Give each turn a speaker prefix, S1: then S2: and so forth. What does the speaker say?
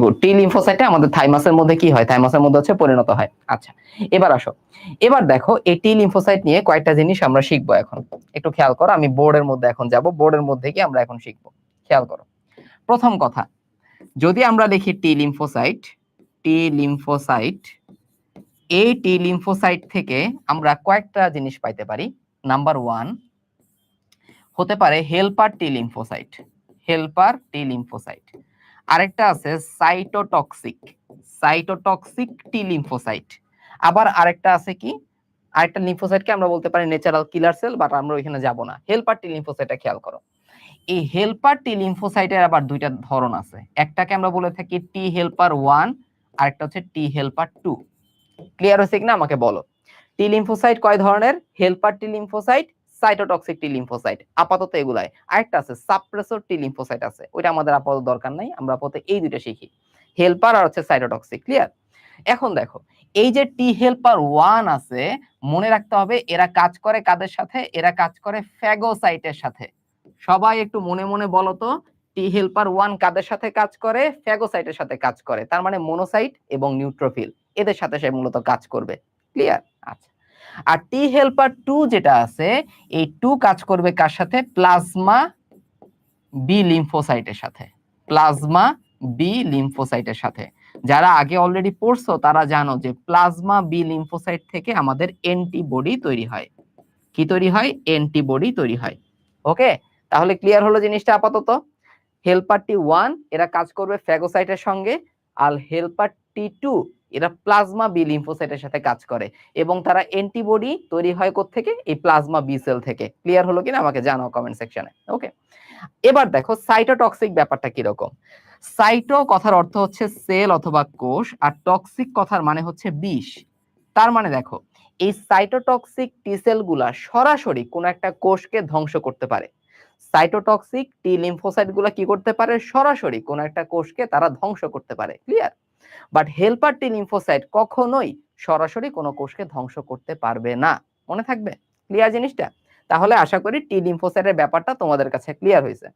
S1: Good. টি লিম্ফোসাইটে আমাদের থাইমাসের মধ্যে কি হয়? থাইমাসের মধ্যে হচ্ছে পরিণত হয়। আচ্ছা, এবার আসো। এবার দেখো এই টি লিম্ফোসাইট নিয়ে কয়েকটা জিনিস আমরা শিখবো এখন। একটু খেয়াল করো, আমি বোর্ডের মধ্যে এখন যাব। বোর্ডের মধ্যে কি আমরা এখন শিখবো। খেয়াল করো। প্রথম কথা, যদি আমরা লিখি টি লিম্ফোসাইট, টি লিম্ফোসাইট, এই টি লিম্ফোসাইট থেকে আমরা কয়েকটা জিনিস পাইতে পারি। নাম্বার 1 হতে পারে হেল্পার টি লিম্ফোসাইট, হেল্পার টি লিম্ফোসাইট। আরেকটা আছে সাইটোটক্সিক, সাইটোটক্সিক টি লিম্ফোসাইট। আবার আরেকটা আছে কি, আরেকটা লিম্ফোসাইটকে আমরা বলতে পারি ন্যাচারাল কিলার সেল, বাট আমরা ওইখানে যাব না। হেল্পার টি লিম্ফোসাইটটা খেয়াল করো। এই হেল্পার টি লিম্ফোসাইটের আবার দুইটা ধরন আছে। একটাকে আমরা বলে থাকি টি হেল্পার 1, আরেকটা হচ্ছে টি হেল্পার 2। ক্লিয়ার হয়েছে কিনা আমাকে বলো। টি লিম্ফোসাইট কয় ধরনের? হেল্পার টি লিম্ফোসাইট, সাইটোটক্সিক টি লিম্ফোসাইট, আপাতত এগুলাই। আরেকটা আছে সাপ্রেসর টি লিম্ফোসাইট আছে, ওইটা আমাদের আপাতত দরকার নাই, আমরা আপাতত এই দুইটা শিখি, হেল্পার আর হচ্ছে সাইটোটক্সিক। ক্লিয়ার? এখন দেখো, এই যে টি হেল্পার 1 আছে, মনে রাখতে হবে এরা কাজ করে কাদের সাথে? এরা কাজ করে ফ্যাগোসাইটের সাথে। সবাই একটু মনে মনে বলো তো, টি হেল্পার 1 কাদের সাথে কাজ করে? ফ্যাগোসাইটের সাথে কাজ করে। তার মানে মনোসাইট এবং নিউট্রোফিল, এদের সাথে সে মূলত কাজ করবে। ক্লিয়ার? আচ্ছা। আর টি হেল্পার 2 যেটা আছে, এই 2 কাজ করবে কার সাথে? প্লাজমা বি লিম্ফোসাইটের সাথে, প্লাজমা বি লিম্ফোসাইটের সাথে। যারা আগে অলরেডি পড়ছো তারা জানো যে প্লাজমা বি লিম্ফোসাইট থেকে আমাদের অ্যান্টিবডি তৈরি হয়। কি তৈরি হয়? অ্যান্টিবডি তৈরি হয়। ওকে, তাহলে ক্লিয়ার হলো জিনিসটা আপাতত। হেল্পার টি 1 এরা কাজ করবে ফ্যাগোসাইটের সঙ্গে, আর হেল্পার টি 2 এরা প্লাজমা বি লিম্ফোসাইটের সাথে কাজ করে, এবং তারা অ্যান্টিবডি তৈরি হয় কোত্থেকে? এই প্লাজমা বি সেল থেকে। ক্লিয়ার হলো কিনা আমাকে জানাও কমেন্ট সেকশনে। ওকে, এবার দেখো সাইটোটক্সিক ব্যাপারটা কি রকম। সাইটো কথার অর্থ হচ্ছে সেল অথবা কোষ, আর টক্সিক কথার মানে হচ্ছে বিষ। তার মানে দেখো, এই সাইটোটক্সিক টি সেলগুলা সরাসরি কোন একটা কোষকে ধ্বংস করতে পারে। সাইটোটক্সিক টি লিম্ফোসাইট গুলা কি করতে পারে? সরাসরি কোন একটা কোষকে তারা ধ্বংস করতে পারে। Clear? But helper T lymphocyte কখনোই সরাসরি কোনো কোষকে ধ্বংস করতে পারবে না। মনে থাকবে? ক্লিয়ার জিনিসটা? তাহলে আশা করি টি লিম্ফোসাইটের ব্যাপারটা তোমাদের কাছে ক্লিয়ার হয়েছে।